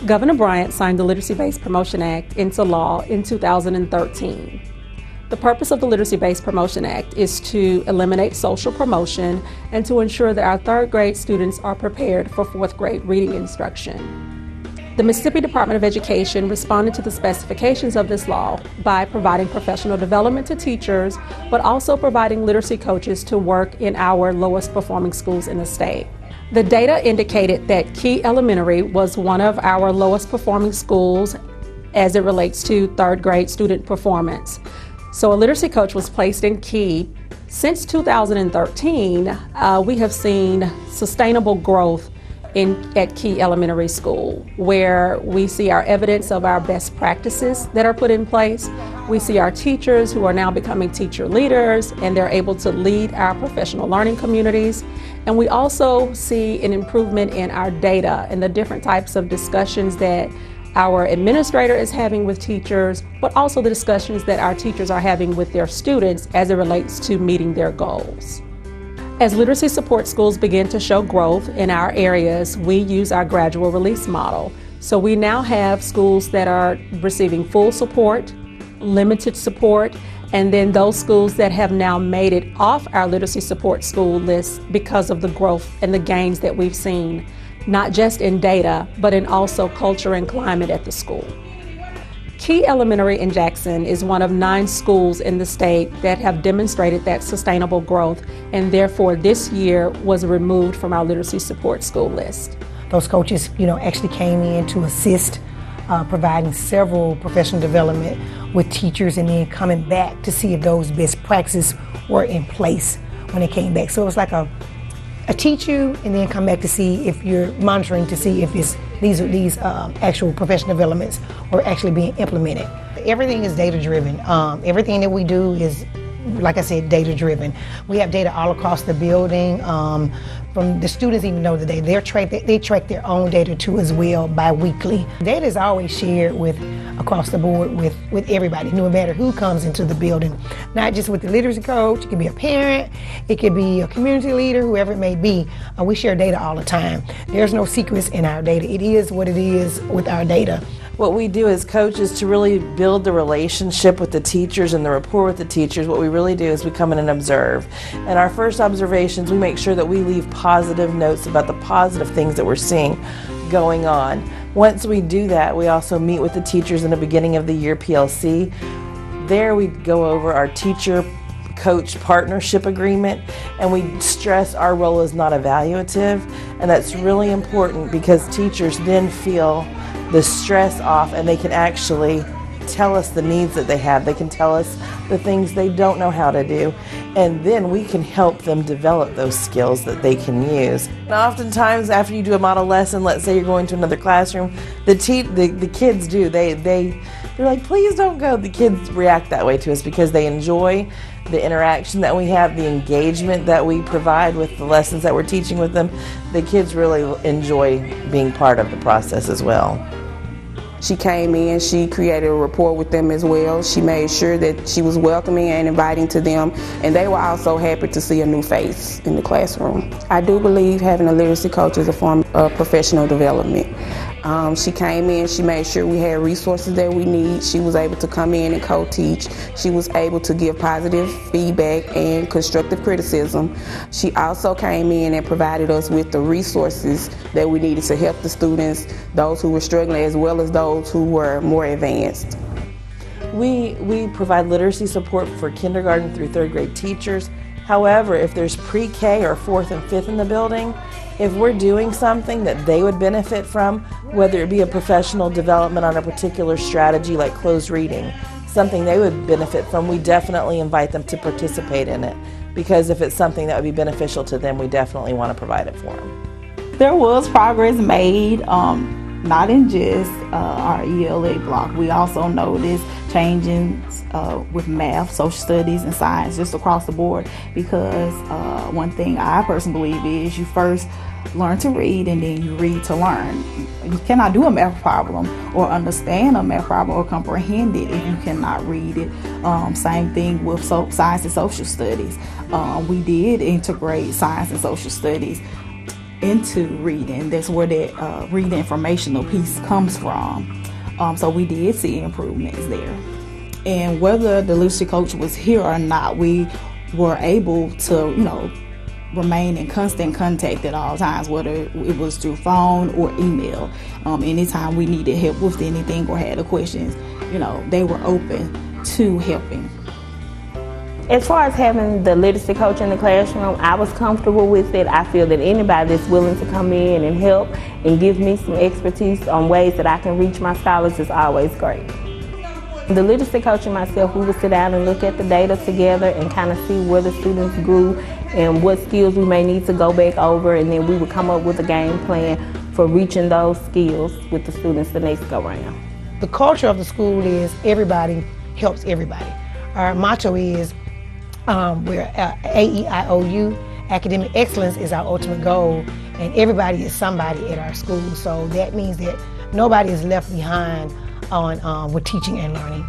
Governor Bryant signed the Literacy-Based Promotion Act into law in 2013. The purpose of the Literacy-Based Promotion Act is to eliminate social promotion and to ensure that our third grade students are prepared for fourth grade reading instruction. The Mississippi Department of Education responded to the specifications of this law by providing professional development to teachers, but also providing literacy coaches to work in our lowest performing schools in the state. The data indicated that Key Elementary was one of our lowest performing schools as it relates to third grade student performance. So a literacy coach was placed in Key. Since 2013, we have seen sustainable growth at Key Elementary School, where we see our evidence of our best practices that are put in place. We see our teachers who are now becoming teacher leaders, and they're able to lead our professional learning communities. And we also see an improvement in our data and the different types of discussions that our administrator is having with teachers, but also the discussions that our teachers are having with their students as it relates to meeting their goals. As literacy support schools begin to show growth in our areas, we use our gradual release model. So we now have schools that are receiving full support, limited support, and then those schools that have now made it off our literacy support school list because of the growth and the gains that we've seen, not just in data, but in also culture and climate at the school. Key Elementary in Jackson is one of 9 schools in the state that have demonstrated that sustainable growth, and therefore this year was removed from our literacy support school list. Those coaches, actually came in to assist, providing several professional development with teachers, and then coming back to see if those best practices were in place when they came back. So it was like a teach you and then come back to see if you're monitoring to see if these actual professional developments are actually being implemented. Everything is data driven. Everything that we do is, like I said, data driven. We have data all across the building. From the students even know the data. They track their own data too as well bi-weekly. Data is always shared across the board with everybody, no matter who comes into the building. Not just with the literacy coach, it could be a parent, it could be a community leader, whoever it may be. We share data all the time. There's no secrets in our data. It is what it is with our data. What we do as coaches to really build the relationship with the teachers and the rapport with the teachers, what we really do is we come in and observe. And our first observations, we make sure that we leave positive notes about the positive things that we're seeing going on. Once we do that, we also meet with the teachers in the beginning of the year PLC. There we go over our teacher-coach partnership agreement, and we stress our role is not evaluative, and that's really important because teachers then feel the stress off, and they can actually tell us the needs that they have. They can tell us the things they don't know how to do, and then we can help them develop those skills that they can use. And oftentimes after you do a model lesson, let's say you're going to another classroom, the kids do, they're like, please don't go. The kids react that way to us because they enjoy the interaction that we have, the engagement that we provide with the lessons that we're teaching with them. The kids really enjoy being part of the process as well. She came in, she created a rapport with them as well. She made sure that she was welcoming and inviting to them, and they were also happy to see a new face in the classroom. I do believe having a literacy coach is a form of professional development. She came in, she made sure we had resources that we need. She was able to come in and co-teach. She was able to give positive feedback and constructive criticism. She also came in and provided us with the resources that we needed to help the students, those who were struggling as well as those who were more advanced. We provide literacy support for kindergarten through third grade teachers. However, if there's pre-K or 4th and 5th in the building, if we're doing something that they would benefit from, whether it be a professional development on a particular strategy like closed reading, something they would benefit from, we definitely invite them to participate in it. Because if it's something that would be beneficial to them, we definitely want to provide it for them. There was progress made, not in just our ELA block. We also noticed changes with math, social studies, and science just across the board, because one thing I personally believe is you first learn to read and then you read to learn. You cannot do a math problem or understand a math problem or comprehend it if you cannot read it. Same thing with science and social studies. We did integrate science and social studies. into reading. That's where that reading informational piece comes from. So we did see improvements there. And whether the literacy coach was here or not, we were able to, remain in constant contact at all times, whether it was through phone or email. Anytime we needed help with anything or had questions, they were open to helping. As far as having the literacy coach in the classroom, I was comfortable with it. I feel that anybody that's willing to come in and help and give me some expertise on ways that I can reach my scholars is always great. The literacy coach and myself, we would sit down and look at the data together and kind of see where the students grew and what skills we may need to go back over, and then we would come up with a game plan for reaching those skills with the students the next go round. The culture of the school is everybody helps everybody. Our motto is we're AEIOU, academic excellence is our ultimate goal, and everybody is somebody at our school. So that means that nobody is left behind on with teaching and learning.